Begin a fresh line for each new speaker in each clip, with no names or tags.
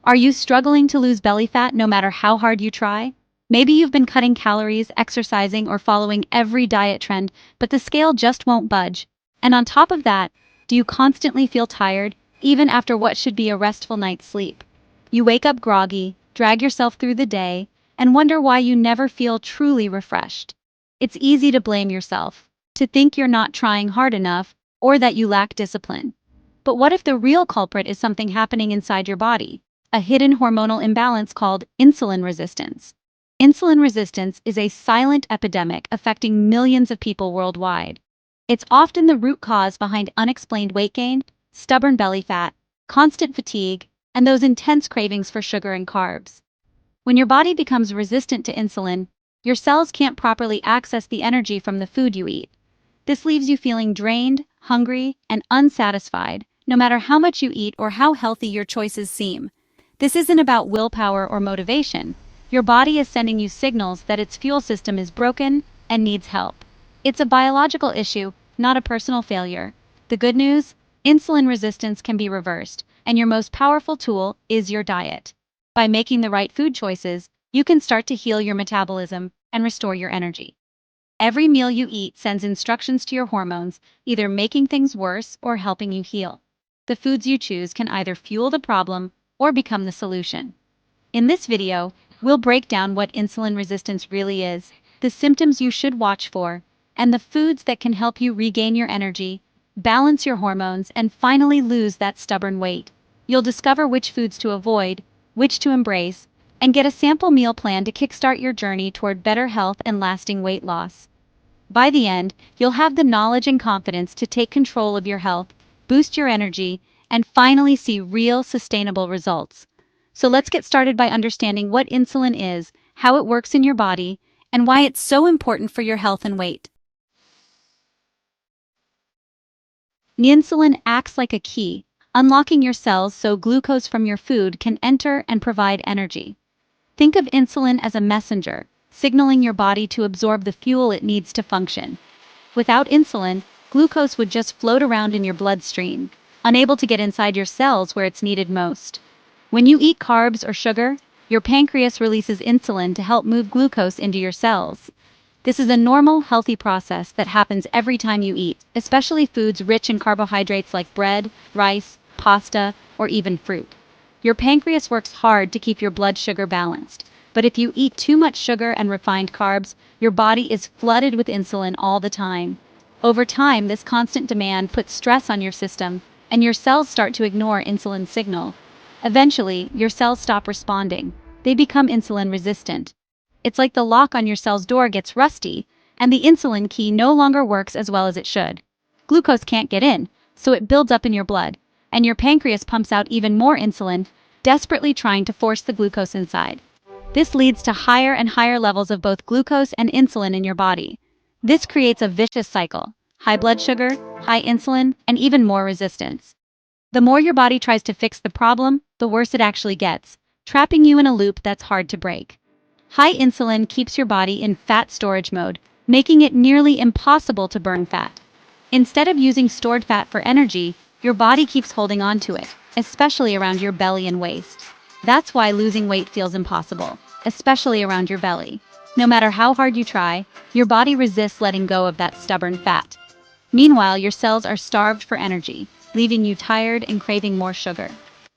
Are you struggling to lose belly fat no matter how hard you try? Maybe you've been cutting calories, exercising, or following every diet trend, but the scale just won't budge. And on top of that, do you constantly feel tired, even after what should be a restful night's sleep? You wake up groggy, drag yourself through the day, and wonder why you never feel truly refreshed. It's easy to blame yourself, to think you're not trying hard enough, or that you lack discipline. But what if the real culprit is something happening inside your body? A hidden hormonal imbalance called insulin resistance. Insulin resistance is a silent epidemic affecting millions of people worldwide. It's often the root cause behind unexplained weight gain, stubborn belly fat, constant fatigue, and those intense cravings for sugar and carbs. When your body becomes resistant to insulin, your cells can't properly access the energy from the food you eat. This leaves you feeling drained, hungry, and unsatisfied, no matter how much you eat or how healthy your choices seem. This isn't about willpower or motivation. Your body is sending you signals that its fuel system is broken and needs help. It's a biological issue, not a personal failure. The good news? Insulin resistance can be reversed, and your most powerful tool is your diet. By making the right food choices, you can start to heal your metabolism and restore your energy. Every meal you eat sends instructions to your hormones, either making things worse or helping you heal. The foods you choose can either fuel the problem or become the solution. In this video, we'll break down what insulin resistance really is, the symptoms you should watch for, and the foods that can help you regain your energy, balance your hormones, and finally lose that stubborn weight. You'll discover which foods to avoid, which to embrace, and get a sample meal plan to kickstart your journey toward better health and lasting weight loss. By the end, you'll have the knowledge and confidence to take control of your health, boost your energy, and finally see real, sustainable results. So let's get started by understanding what insulin is, how it works in your body, and why it's so important for your health and weight. Insulin acts like a key, unlocking your cells so glucose from your food can enter and provide energy. Think of insulin as a messenger, signaling your body to absorb the fuel it needs to function. Without insulin, glucose would just float around in your bloodstream, unable to get inside your cells where it's needed most. When you eat carbs or sugar, your pancreas releases insulin to help move glucose into your cells. This is a normal, healthy process that happens every time you eat, especially foods rich in carbohydrates like bread, rice, pasta, or even fruit. Your pancreas works hard to keep your blood sugar balanced, but if you eat too much sugar and refined carbs, your body is flooded with insulin all the time. Over time, this constant demand puts stress on your system, and your cells start to ignore insulin's signal. Eventually, your cells stop responding. They become insulin resistant. It's like the lock on your cell's door gets rusty, and the insulin key no longer works as well as it should. Glucose can't get in, so it builds up in your blood, and your pancreas pumps out even more insulin, desperately trying to force the glucose inside. This leads to higher and higher levels of both glucose and insulin in your body. This creates a vicious cycle: high blood sugar, high insulin, and even more resistance. The more your body tries to fix the problem, the worse it actually gets, trapping you in a loop that's hard to break. High insulin keeps your body in fat storage mode, making it nearly impossible to burn fat. Instead of using stored fat for energy, your body keeps holding on to it, especially around your belly and waist. That's why losing weight feels impossible, especially around your belly. No matter how hard you try, your body resists letting go of that stubborn fat. Meanwhile, your cells are starved for energy, leaving you tired and craving more sugar.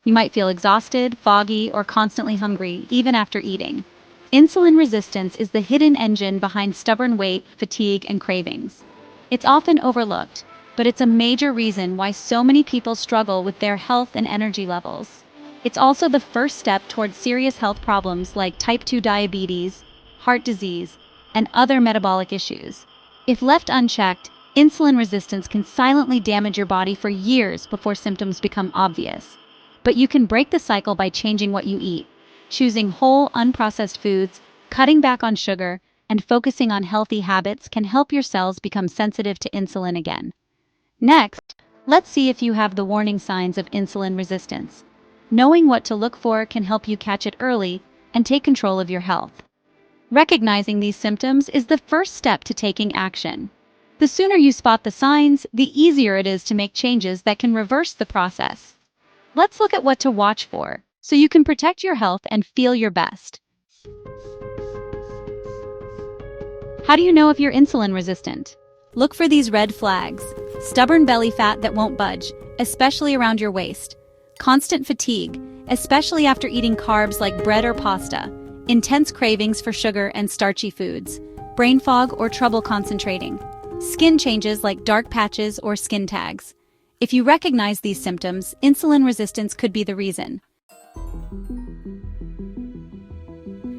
You might feel exhausted, foggy, or constantly hungry, even after eating. Insulin resistance is the hidden engine behind stubborn weight, fatigue, and cravings. It's often overlooked, but it's a major reason why so many people struggle with their health and energy levels. It's also the first step towards serious health problems like type 2 diabetes, heart disease, and other metabolic issues. If left unchecked, insulin resistance can silently damage your body for years before symptoms become obvious. But you can break the cycle by changing what you eat, choosing whole, unprocessed foods, cutting back on sugar, and focusing on healthy habits can help your cells become sensitive to insulin again. Next, let's see if you have the warning signs of insulin resistance. Knowing what to look for can help you catch it early and take control of your health. Recognizing these symptoms is the first step to taking action. The sooner you spot the signs, the easier it is to make changes that can reverse the process. Let's look at what to watch for. so you can protect your health and feel your best. How do you know if you're insulin resistant? Look for these red flags. Stubborn belly fat that won't budge, especially around your waist. Constant fatigue, especially after eating carbs like bread or pasta. Intense cravings for sugar and starchy foods. Brain fog or trouble concentrating. Skin changes like dark patches or skin tags. If you recognize these symptoms, insulin resistance could be the reason.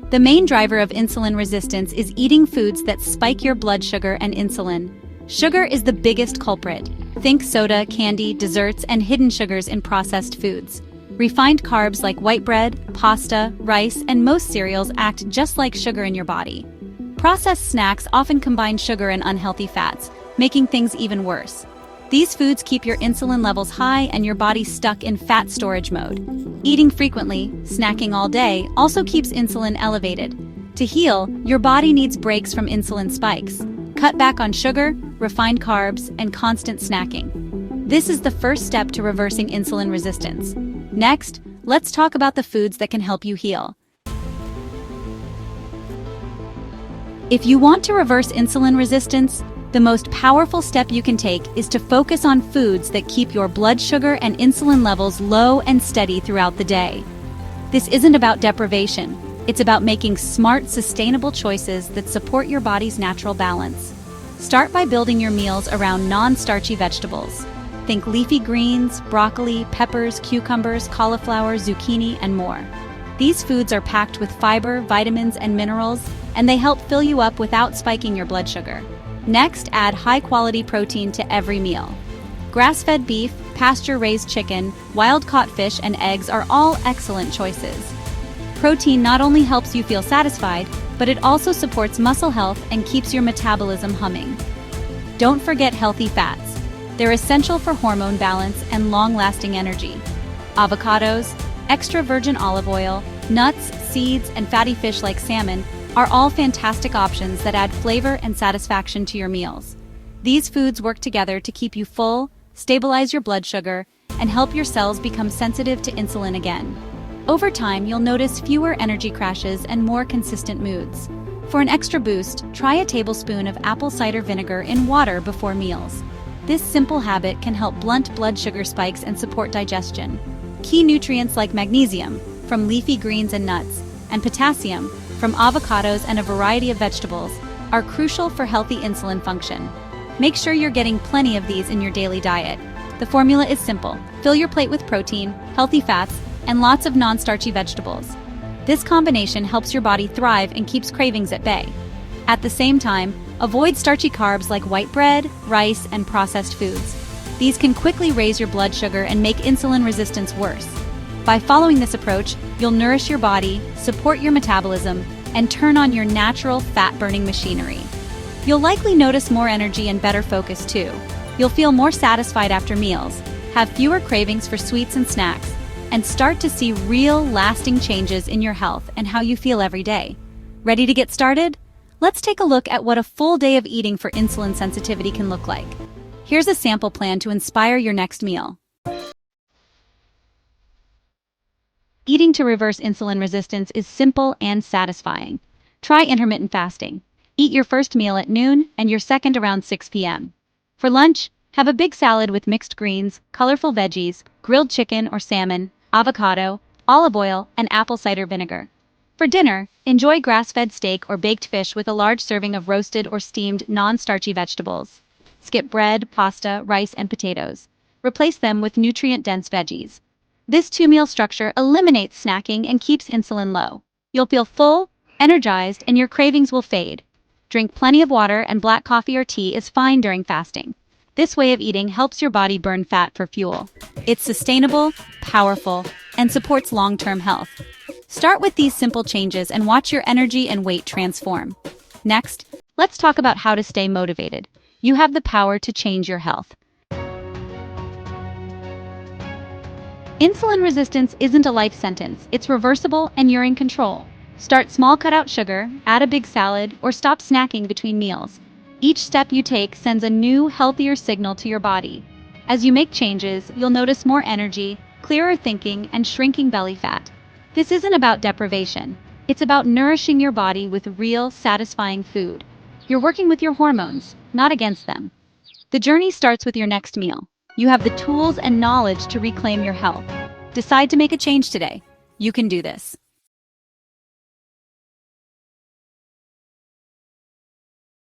The main driver of insulin resistance is eating foods that spike your blood sugar and insulin. Sugar is the biggest culprit. Think soda, candy, desserts, and hidden sugars in processed foods. Refined carbs like white bread, pasta, rice, and most cereals act just like sugar in your body. Processed snacks often combine sugar and unhealthy fats, making things even worse. These foods keep your insulin levels high and your body stuck in fat storage mode. Eating frequently, snacking all day, also keeps insulin elevated. To heal, your body needs breaks from insulin spikes. Cut back on sugar, refined carbs, and constant snacking. This is the first step to reversing insulin resistance. Next, let's talk about the foods that can help you heal. If you want to reverse insulin resistance, the most powerful step you can take is to focus on foods that keep your blood sugar and insulin levels low and steady throughout the day. This isn't about deprivation. It's about making smart, sustainable choices that support your body's natural balance. Start by building your meals around non-starchy vegetables. Think leafy greens, broccoli, peppers, cucumbers, cauliflower, zucchini, and more. These foods are packed with fiber, vitamins, and minerals, and they help fill you up without spiking your blood sugar. Next, add high-quality protein to every meal. Grass-fed beef, pasture-raised chicken, wild-caught fish, and eggs are all excellent choices. Protein not only helps you feel satisfied, but it also supports muscle health and keeps your metabolism humming. Don't forget healthy fats. They're essential for hormone balance and long-lasting energy. Avocados, extra virgin olive oil, nuts, seeds, and fatty fish like salmon are all fantastic options that add flavor and satisfaction to your meals. These foods work together to keep you full, stabilize your blood sugar, and help your cells become sensitive to insulin again. Over time, you'll notice fewer energy crashes and more consistent moods. For an extra boost, try a tablespoon of apple cider vinegar in water before meals. This simple habit can help blunt blood sugar spikes and support digestion. Key nutrients like magnesium, from leafy greens and nuts, and potassium, from avocados and a variety of vegetables, are crucial for healthy insulin function. Make sure you're getting plenty of these in your daily diet. The formula is simple. Fill your plate with protein, healthy fats, and lots of non-starchy vegetables. This combination helps your body thrive and keeps cravings at bay. At the same time, avoid starchy carbs like white bread, rice, and processed foods. These can quickly raise your blood sugar and make insulin resistance worse. By following this approach, you'll nourish your body, support your metabolism, and turn on your natural fat-burning machinery. You'll likely notice more energy and better focus too. You'll feel more satisfied after meals, have fewer cravings for sweets and snacks, and start to see real, lasting changes in your health and how you feel every day. Ready to get started? Let's take a look at what a full day of eating for insulin sensitivity can look like. Here's a sample plan to inspire your next meal. Eating to reverse insulin resistance is simple and satisfying. Try intermittent fasting. Eat your first meal at noon and your second around 6 p.m. For lunch, have a big salad with mixed greens, colorful veggies, grilled chicken or salmon, avocado, olive oil, and apple cider vinegar. For dinner, enjoy grass-fed steak or baked fish with a large serving of roasted or steamed non-starchy vegetables. Skip bread, pasta, rice, and potatoes. Replace them with nutrient-dense veggies. This two-meal structure eliminates snacking and keeps insulin low. You'll feel full, energized, and your cravings will fade. Drink plenty of water, and black coffee or tea is fine during fasting. This way of eating helps your body burn fat for fuel. It's sustainable, powerful, and supports long-term health. Start with these simple changes and watch your energy and weight transform. Next, let's talk about how to stay motivated. You have the power to change your health. Insulin resistance isn't a life sentence. It's reversible and you're in control. Start small, cut out sugar, add a big salad, or stop snacking between meals. Each step you take sends a new, healthier signal to your body. As you make changes, you'll notice more energy, clearer thinking, and shrinking belly fat. This isn't about deprivation. It's about nourishing your body with real, satisfying food. You're working with your hormones, not against them. The journey starts with your next meal. You have the tools and knowledge to reclaim your health. Decide to make a change today. You can do this.